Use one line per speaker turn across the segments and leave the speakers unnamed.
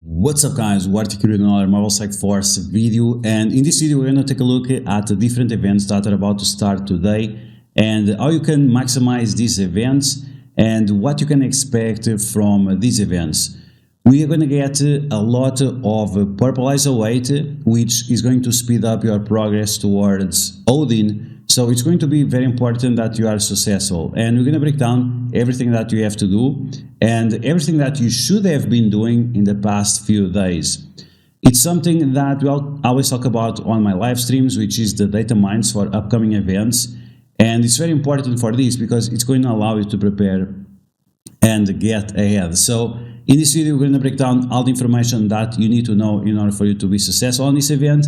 What's up guys, DuArktik here with another Marvel Strike Force video, and in this video we're going to take a look at the different events that are about to start today and how you can maximize these events and what you can expect from these events. We are going to get a lot of purple eyes await, which is going to speed up your progress towards Odin. So it's going to be very important that you are successful, and we're going to break down everything that you have to do and everything that you should have been doing in the past few days. It's something that we always talk about on my live streams, which is the data mines for upcoming events, and it's very important for this because it's going to allow you to prepare and get ahead. So in this video we're going to break down all the information that you need to know in order for you to be successful on this event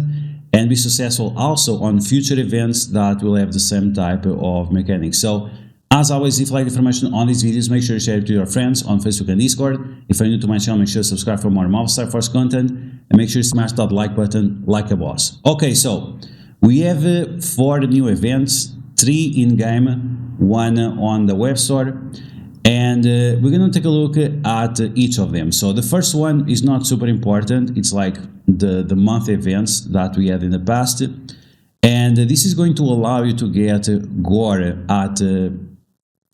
and be successful also on future events that will have the same type of mechanics. So as always, if you like the information on these videos, make sure you share it to your friends on Facebook and Discord. If you're new to my channel, make sure to subscribe for more Marvel Strike Force content, and make sure you smash that like button like a boss. Okay, so we have 4 new events, 3 in-game, 1 on the web store, and we're going to take a look at each of them. So the first one is not super important. It's like the month events that we had in the past, and this is going to allow you to get gore at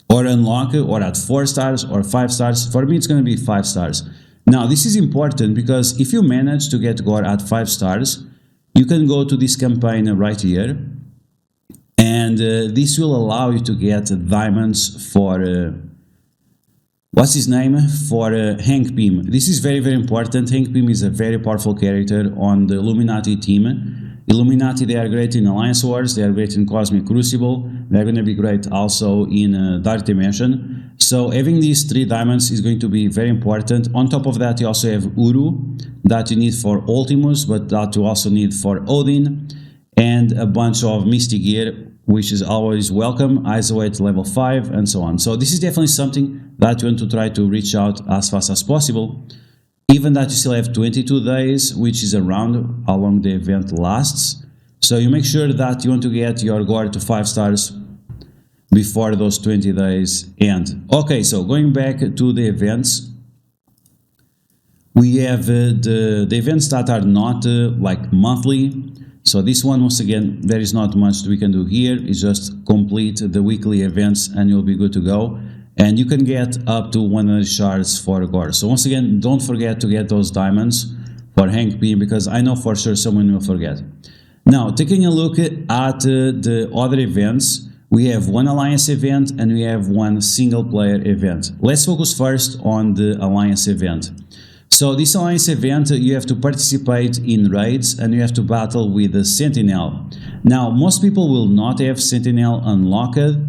or unlock or at 4 stars or 5 stars. For me it's going to be 5 stars. Now this is important because if you manage to get gore at 5 stars, you can go to this campaign right here, and this will allow you to get diamonds for what's his name? For Hank Pym. This is very, very important. Hank Pym is a very powerful character on the Illuminati team. Illuminati, they are great in Alliance Wars, they are great in Cosmic Crucible, they're going to be great also in Dark Dimension. So having these 3 diamonds is going to be very important. On top of that, you also have Uru, that you need for Ultimus, but that you also need for Odin, and a bunch of Misty Gear, which is always welcome, Eyes Await level 5, and so on. So this is definitely something that you want to try to reach out as fast as possible, even that you still have 22 days, which is around how long the event lasts. So you make sure that you want to get your gore to 5 stars before those 20 days end. Okay, so going back to the events, we have the events that are not like monthly. So this one, once again, there is not much we can do here. It's just complete the weekly events and you'll be good to go. And you can get up to 100 shards for gore. So once again, don't forget to get those diamonds for Hank Pym, because I know for sure someone will forget. Now, taking a look at the other events, we have 1 Alliance event and we have 1 single player event. Let's focus first on the Alliance event. So this Alliance event, you have to participate in raids and you have to battle with the Sentinel. Now, most people will not have Sentinel unlocked.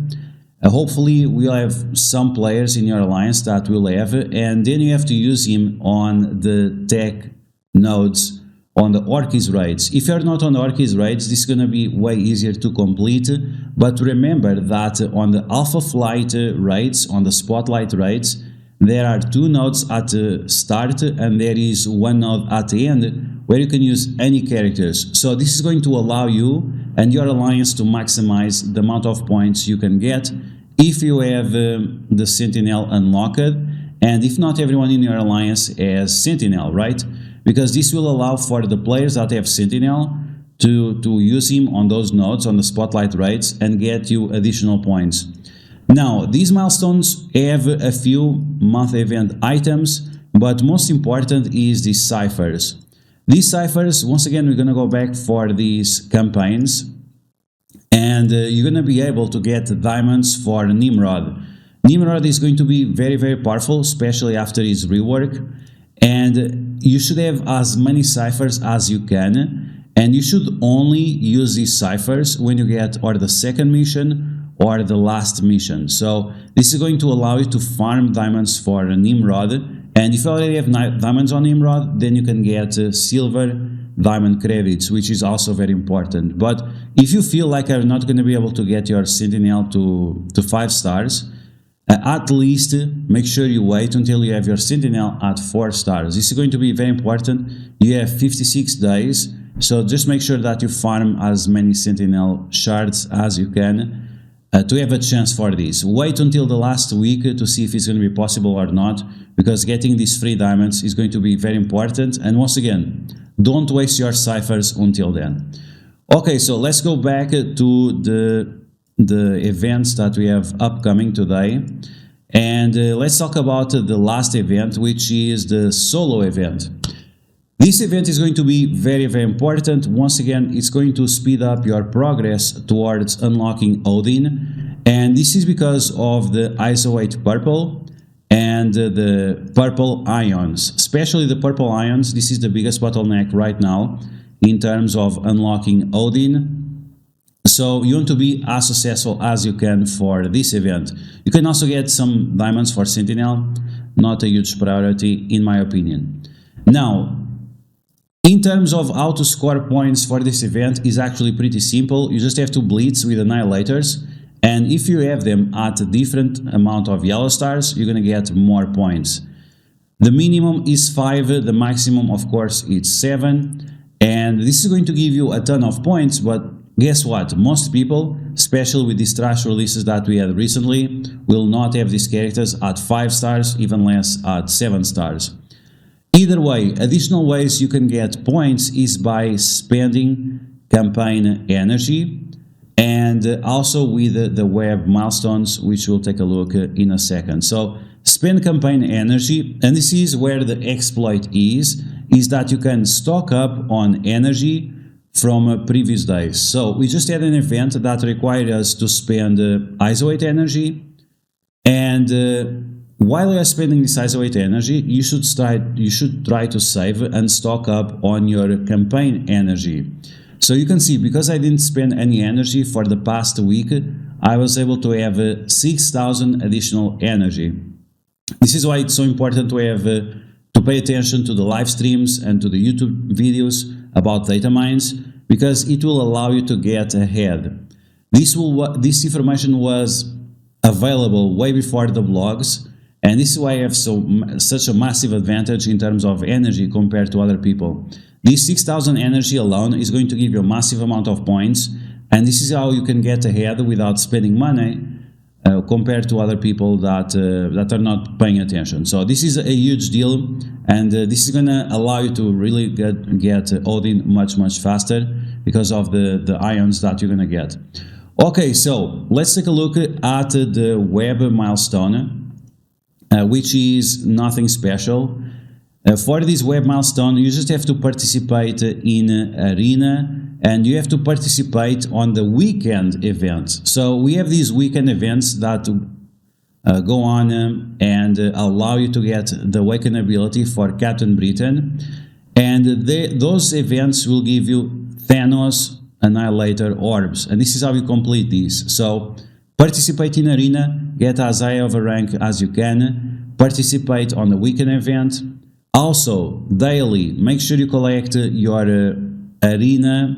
Hopefully we'll have some players in your alliance that will have, and then you have to use him on the tech nodes on the Orkis raids. If you're not on the Orkis raids, this is going to be way easier to complete, but remember that on the Alpha Flight raids, on the Spotlight raids, there are 2 nodes at the start and there is 1 node at the end where you can use any characters. So this is going to allow you and your alliance to maximize the amount of points you can get if you have the Sentinel unlocked, and if not everyone in your alliance has Sentinel, right? Because this will allow for the players that have Sentinel to use him on those nodes, on the Spotlight raids, and get you additional points. Now, these milestones have a few month event items, but most important is the ciphers. These ciphers, once again, we're going to go back for these campaigns, and you're going to be able to get diamonds for Nimrod. Nimrod is going to be very, very powerful, especially after his rework, and you should have as many ciphers as you can, and you should only use these ciphers when you get or the second mission or the last mission. So this is going to allow you to farm diamonds for Nimrod, and if you already have diamonds on Nimrod, then you can get silver diamond credits, which is also very important. But if you feel like you're not going to be able to get your Sentinel to 5 stars, at least make sure you wait until you have your Sentinel at 4 stars. This is going to be very important. You have 56 days, so just make sure that you farm as many Sentinel shards as you can to have a chance for this. Wait until the last week to see if it's going to be possible or not, because getting these free diamonds is going to be very important. And once again, don't waste your ciphers until then. Okay, so let's go back to the events that we have upcoming today. And let's talk about the last event, which is the solo event. This event is going to be very, very important. Once again, it's going to speed up your progress towards unlocking Odin. And this is because of the ISO 8 purple and the purple ions. Especially the purple ions, this is the biggest bottleneck right now in terms of unlocking Odin. So you want to be as successful as you can for this event. You can also get some diamonds for Sentinel, not a huge priority in my opinion. Now, in terms of how to score points for this event is actually pretty simple. You just have to blitz with annihilators, and if you have them at a different amount of yellow stars, you're gonna get more points. The minimum is 5, the maximum of course is 7, and this is going to give you a ton of points, but guess what? Most people, especially with these trash releases that we had recently, will not have these characters at 5 stars, even less at 7 stars. Either way, additional ways you can get points is by spending campaign energy and also with the web milestones, which we'll take a look in a second. So spend campaign energy, and this is where the exploit is that you can stock up on energy from previous days. So we just had an event that required us to spend ISO 8 energy, and while you are spending this ISO 8 energy, you should try to save and stock up on your campaign energy. So you can see, because I didn't spend any energy for the past week, I was able to have 6,000 additional energy. This is why it's so important to have to pay attention to the live streams and to the YouTube videos about data mines, because it will allow you to get ahead. This information was available way before the blogs. And this is why I have such a massive advantage in terms of energy compared to other people. This 6,000 energy alone is going to give you a massive amount of points, and this is how you can get ahead without spending money compared to other people that are not paying attention. So this is a huge deal, and this is going to allow you to really get Odin much faster because of the ions that you're going to get. Okay, so let's take a look at the web milestone. Which is nothing special. For this web milestone, you just have to participate in arena, and you have to participate on the weekend events. So we have these weekend events that go on and allow you to get the Awaken ability for Captain Britain, and those events will give you Thanos Annihilator orbs, and this is how you complete these. So participate in arena, get as high of a rank as you can, participate on the weekend event. Also, daily, make sure you collect your arena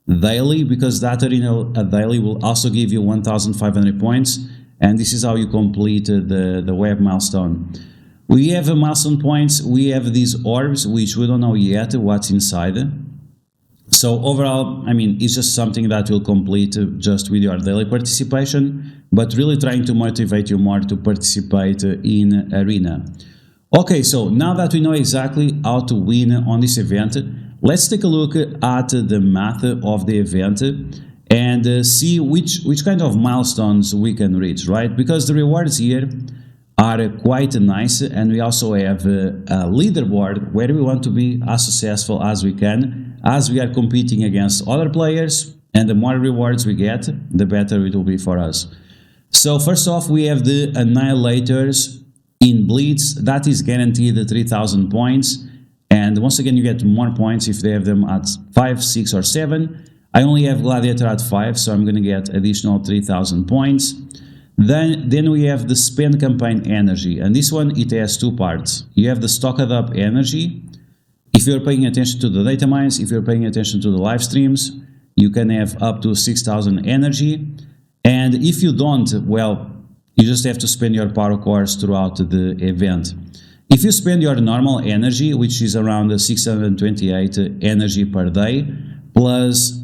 daily, because that arena daily will also give you 1,500 points, and this is how you complete the web milestone. We have milestone points, we have these orbs, which we don't know yet what's inside. So overall, I mean, it's just something that will complete just with your daily participation, but really trying to motivate you more to participate in arena. Okay, so now that we know exactly how to win on this event, let's take a look at the math of the event and see which kind of milestones we can reach, right? Because the rewards here are quite nice, and we also have a leaderboard where we want to be as successful as we can, as we are competing against other players, and the more rewards we get, the better it will be for us. So first off, we have the Annihilators in Blitz. That is guaranteed 3,000 points, and once again you get more points if they have them at 5, 6 or 7. I only have Gladiator at 5, so I'm going to get additional 3,000 points. Then we have the spend campaign energy, and this one, it has two parts. You have the stocked up energy. If you're paying attention to the data mines, if you're paying attention to the live streams, you can have up to 6,000 energy. And if you don't, well, you just have to spend your power cores throughout the event. If you spend your normal energy, which is around 628 energy per day, plus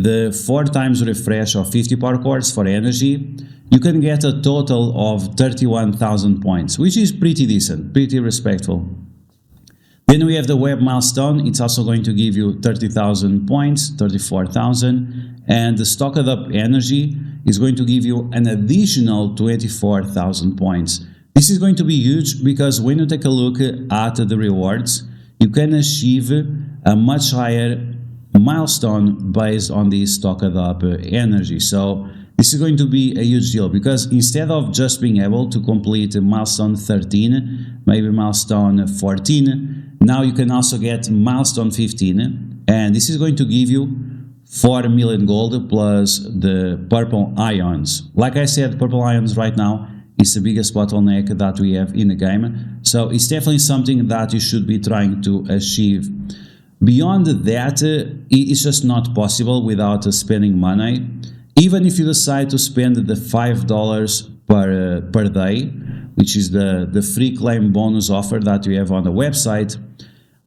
the 4 times refresh of 50 power cores for energy, you can get a total of 31,000 points, which is pretty decent, pretty respectful. Then we have the web milestone. It's also going to give you 30,000 points, 34,000, and the stocked up energy is going to give you an additional 24,000 points. This is going to be huge because when you take a look at the rewards, you can achieve a much higher milestone based on the stocked up energy. So this is going to be a huge deal because instead of just being able to complete milestone 13, maybe milestone 14, now you can also get milestone 15, and this is going to give you 4 million gold plus the purple ions. Like I said, purple ions right now is the biggest bottleneck that we have in the game, so it's definitely something that you should be trying to achieve. Beyond that, it's just not possible without spending money. Even if you decide to spend the $5 per day, which is the free claim bonus offer that we have on the website,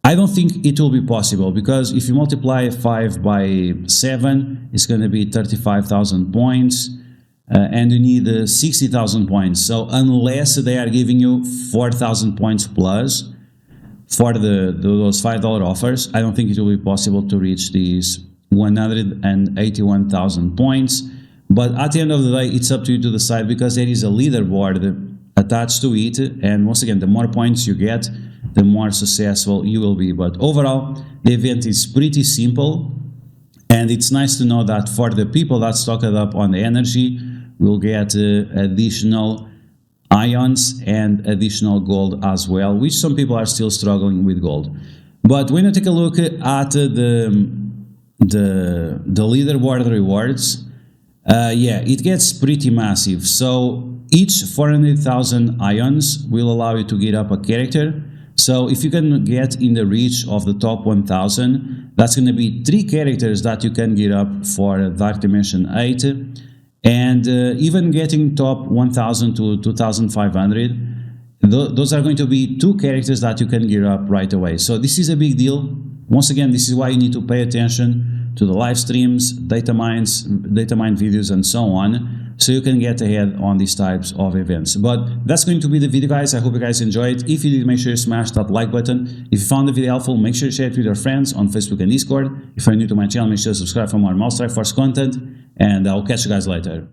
I don't think it will be possible, because if you multiply 5 by 7, it's going to be 35,000 points, and you need 60,000 points. So unless they are giving you 4,000 points plus for those $5 offers, I don't think it will be possible to reach these 181,000 points. But at the end of the day, it's up to you to decide, because there is a leaderboard attached to it, and once again, the more points you get, the more successful you will be. But overall, the event is pretty simple, and it's nice to know that for the people that stocked up on the energy will get additional ions and additional gold as well, which some people are still struggling with gold. But when you take a look at the leaderboard rewards, yeah, it gets pretty massive. So each 400,000 ions will allow you to get up a character. So if you can get in the reach of the top 1,000, that's going to be 3 characters that you can get up for Dark Dimension 8. And even getting top 1,000 to 2,500, those are going to be 2 characters that you can gear up right away. So this is a big deal. Once again, this is why you need to pay attention to the live streams, data mine videos, and so on, so you can get ahead on these types of events. But that's going to be the video, guys. I hope you guys enjoyed. If you did, make sure you smash that like button. If you found the video helpful, make sure you share it with your friends on Facebook and Discord. If you're new to my channel, make sure to subscribe for more Mouse Strike Force content, and I'll catch you guys later.